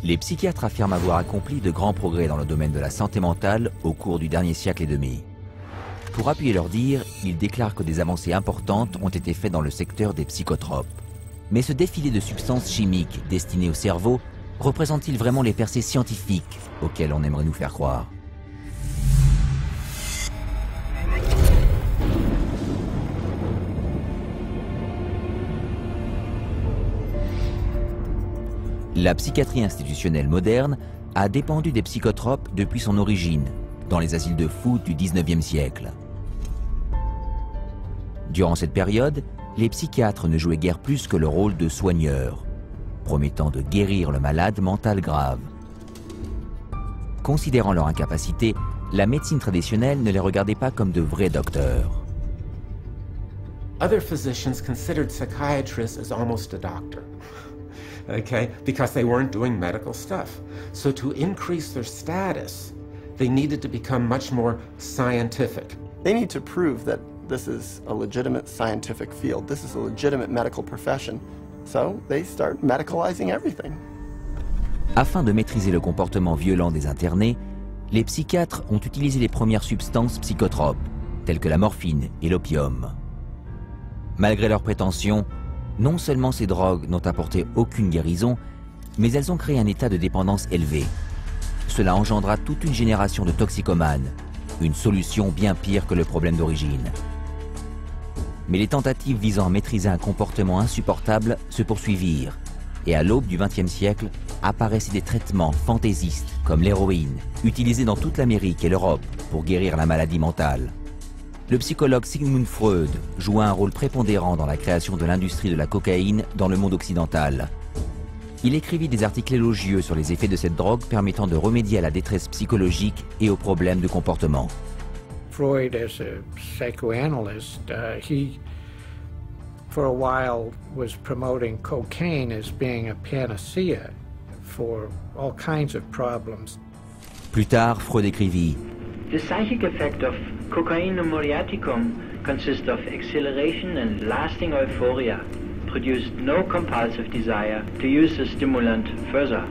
Les psychiatres affirment avoir accompli de grands progrès dans le domaine de la santé mentale au cours du dernier siècle et demi. Pour appuyer leur dire, ils déclarent que des avancées importantes ont été faites dans le secteur des psychotropes. Mais ce défilé de substances chimiques destinées au cerveau représente-t-il vraiment les percées scientifiques auxquelles on aimerait nous faire croire? La psychiatrie institutionnelle moderne a dépendu des psychotropes depuis son origine, dans les asiles de fous du XIXe siècle. Durant cette période, les psychiatres ne jouaient guère plus que le rôle de soigneurs, promettant de guérir le malade mental grave. Considérant leur incapacité, la médecine traditionnelle ne les regardait pas comme de vrais docteurs. Other physicians considered psychiatrists as almost a doctor. Okay, because they weren't doing medical stuff. So to increase their status, they needed to become much more scientific. They need to prove that this is a legitimate scientific field. This is a legitimate medical profession. So they start medicalizing everything. Afin de maîtriser le comportement violent des internés, les psychiatres ont utilisé les premières substances psychotropes, telles que la morphine et l'opium. Malgré leurs prétentions, non seulement ces drogues n'ont apporté aucune guérison, mais elles ont créé un état de dépendance élevé. Cela engendra toute une génération de toxicomanes, une solution bien pire que le problème d'origine. Mais les tentatives visant à maîtriser un comportement insupportable se poursuivirent, et à l'aube du XXe siècle, apparaissaient des traitements fantaisistes comme l'héroïne, utilisés dans toute l'Amérique et l'Europe pour guérir la maladie mentale. Le psychologue Sigmund Freud joua un rôle prépondérant dans la création de l'industrie de la cocaïne dans le monde occidental. Il écrivit des articles élogieux sur les effets de cette drogue permettant de remédier à la détresse psychologique et aux problèmes de comportement. Freud, as a psychoanalyst, he, for a while, was promoting cocaine as being a panacea for all kinds of problems. Plus tard, Freud écrivit: The psychic effect of cocaine muriaticum consists of exhilaration and lasting euphoria, produced no compulsive desire to use the stimulant further.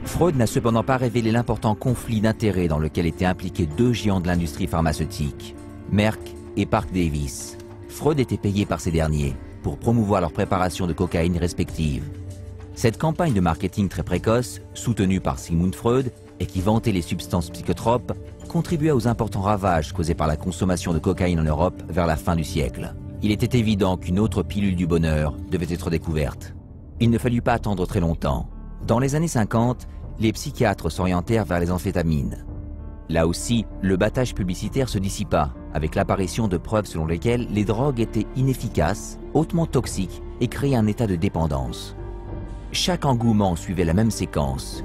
Freud n'a cependant pas révélé l'important conflit d'intérêts dans lequel étaient impliqués deux géants de l'industrie pharmaceutique, Merck et Parke Davis. Freud était payé par ces derniers pour promouvoir leur préparation de cocaïne respective. Cette campagne de marketing très précoce, soutenue par Sigmund Freud et qui vantait les substances psychotropes, contribua aux importants ravages causés par la consommation de cocaïne en Europe vers la fin du siècle. Il était évident qu'une autre pilule du bonheur devait être découverte. Il ne fallut pas attendre très longtemps. Dans les années 50, les psychiatres s'orientèrent vers les amphétamines. Là aussi, le battage publicitaire se dissipa, avec l'apparition de preuves selon lesquelles les drogues étaient inefficaces, hautement toxiques et créaient un état de dépendance. Chaque engouement suivait la même séquence.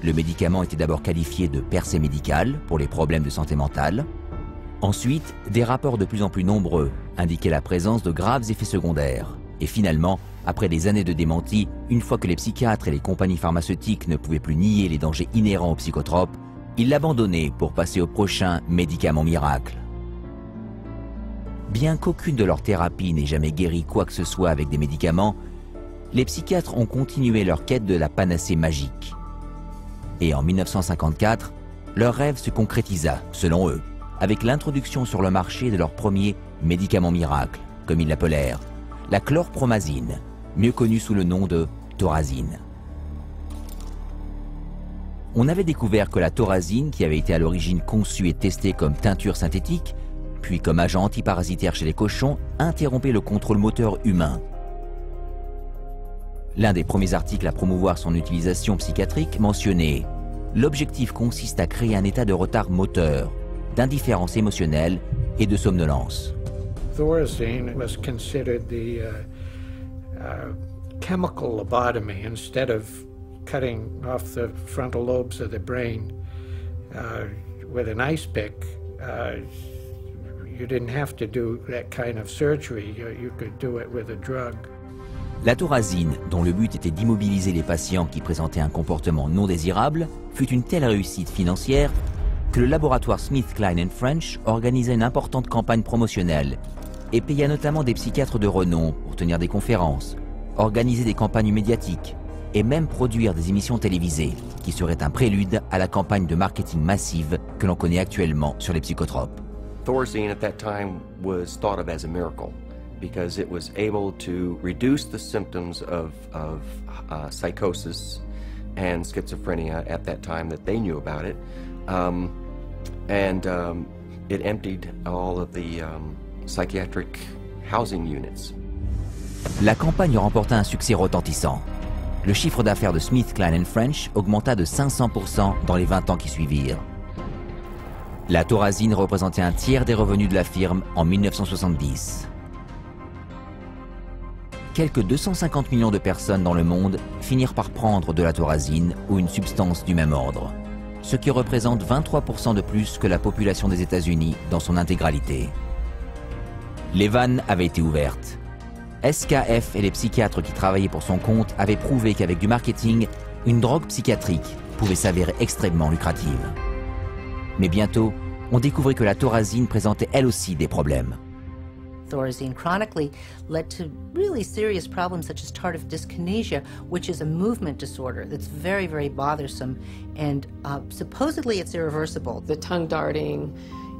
Le médicament était d'abord qualifié de percée médicale pour les problèmes de santé mentale. Ensuite, des rapports de plus en plus nombreux indiquaient la présence de graves effets secondaires. Et finalement, après des années de démenti, une fois que les psychiatres et les compagnies pharmaceutiques ne pouvaient plus nier les dangers inhérents aux psychotropes, ils l'abandonnaient pour passer au prochain médicament miracle. Bien qu'aucune de leurs thérapies n'ait jamais guéri quoi que ce soit avec des médicaments, les psychiatres ont continué leur quête de la panacée magique. Et en 1954, leur rêve se concrétisa, selon eux, avec l'introduction sur le marché de leur premier médicament miracle, comme ils l'appelèrent, la chlorpromazine, mieux connue sous le nom de thorazine. On avait découvert que la thorazine, qui avait été à l'origine conçue et testée comme teinture synthétique, puis comme agent antiparasitaire chez les cochons, interrompait le contrôle moteur humain. L'un des premiers articles à promouvoir son utilisation psychiatrique mentionnait « L'objectif consiste à créer un état de retard moteur, d'indifférence émotionnelle et de somnolence. » Thorazine was considered the chemical lobotomy. Instead of cutting off the frontal lobes of the brain with an ice pick, you didn't have to do that kind of surgery. You could do it with a drug. La thorazine, dont le but était d'immobiliser les patients qui présentaient un comportement non désirable, fut une telle réussite financière que le laboratoire SmithKline & French organisa une importante campagne promotionnelle et paya notamment des psychiatres de renom pour tenir des conférences, organiser des campagnes médiatiques et même produire des émissions télévisées, qui seraient un prélude à la campagne de marketing massive que l'on connaît actuellement sur les psychotropes. Thorazine at that time was thought of as a miracle because it was able to reduce the symptoms of psychosis and schizophrenia at that time that they knew about it. It emptied all of the psychiatric housing units. La campagne remporta un succès retentissant. Le chiffre d'affaires de SmithKline & French augmenta de 500% dans les 20 ans qui suivirent. La Thorazine représentait un tiers des revenus de la firme en 1970. Quelques 250 millions de personnes dans le monde finirent par prendre de la Thorazine ou une substance du même ordre, ce qui représente 23% de plus que la population des États-Unis dans son intégralité. Les vannes avaient été ouvertes. SKF et les psychiatres qui travaillaient pour son compte avaient prouvé qu'avec du marketing, une drogue psychiatrique pouvait s'avérer extrêmement lucrative. Mais bientôt, on découvrit que la Thorazine présentait elle aussi des problèmes. Thorazine chronically led to really serious problems such as tardive dyskinesia, which is a movement disorder that's very, very bothersome, and supposedly it's irreversible. The tongue darting,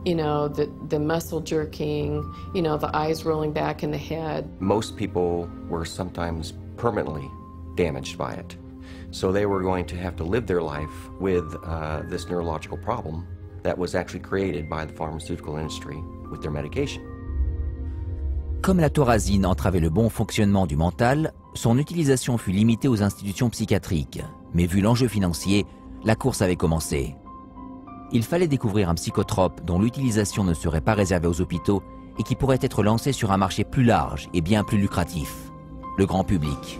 you know, the muscle jerking, you know, the eyes rolling back in the head. Most people were sometimes permanently damaged by it. So they were going to have to live their life with this neurological problem that was actually created by the pharmaceutical industry with their medication. Comme la Thorazine entravait le bon fonctionnement du mental, son utilisation fut limitée aux institutions psychiatriques. Mais vu l'enjeu financier, la course avait commencé. Il fallait découvrir un psychotrope dont l'utilisation ne serait pas réservée aux hôpitaux et qui pourrait être lancé sur un marché plus large et bien plus lucratif, le grand public.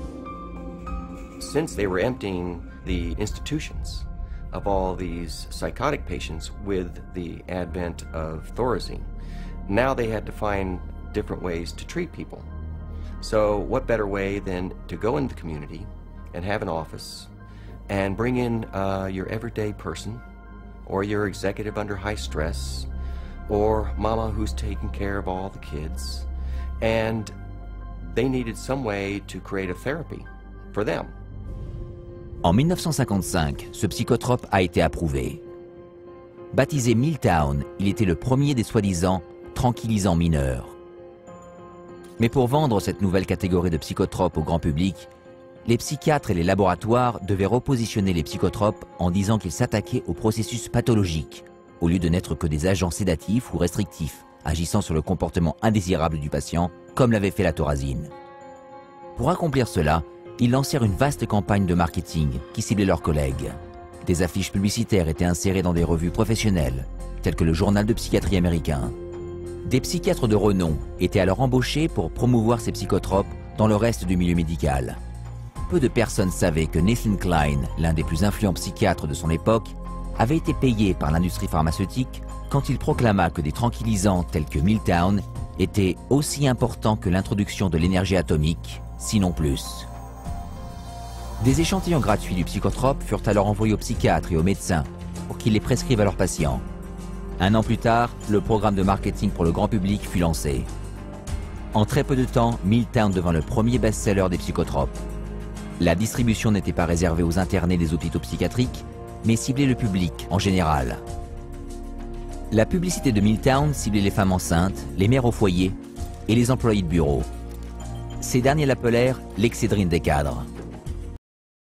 Since they were emptying the institutions of all these psychotic patients with the advent of Thorazine, now they had to find different ways to treat people. So what better way than to go in the community and have an office and bring in your everyday person or your executive under high stress or mama who's taking care of all the kids, and they needed some way to create a therapy for them. En 1955, ce psychotrope a été approuvé. Baptisé Milltown, il était le premier des soi-disant tranquillisants mineurs. Mais pour vendre cette nouvelle catégorie de psychotropes au grand public, les psychiatres et les laboratoires devaient repositionner les psychotropes en disant qu'ils s'attaquaient au processus pathologique, au lieu de n'être que des agents sédatifs ou restrictifs, agissant sur le comportement indésirable du patient, comme l'avait fait la Thorazine. Pour accomplir cela, ils lancèrent une vaste campagne de marketing qui ciblait leurs collègues. Des affiches publicitaires étaient insérées dans des revues professionnelles, telles que le Journal de psychiatrie américain. Des psychiatres de renom étaient alors embauchés pour promouvoir ces psychotropes dans le reste du milieu médical. Peu de personnes savaient que Nathan Kline, l'un des plus influents psychiatres de son époque, avait été payé par l'industrie pharmaceutique quand il proclama que des tranquillisants tels que Milltown étaient aussi importants que l'introduction de l'énergie atomique, sinon plus. Des échantillons gratuits du psychotrope furent alors envoyés aux psychiatres et aux médecins pour qu'ils les prescrivent à leurs patients. Un an plus tard, le programme de marketing pour le grand public fut lancé. En très peu de temps, Milltown devint le premier best-seller des psychotropes. La distribution n'était pas réservée aux internés des hôpitaux psychiatriques, mais ciblait le public en général. La publicité de Milltown ciblait les femmes enceintes, les mères au foyer et les employés de bureau. Ces derniers l'appelèrent l'excédrine des cadres.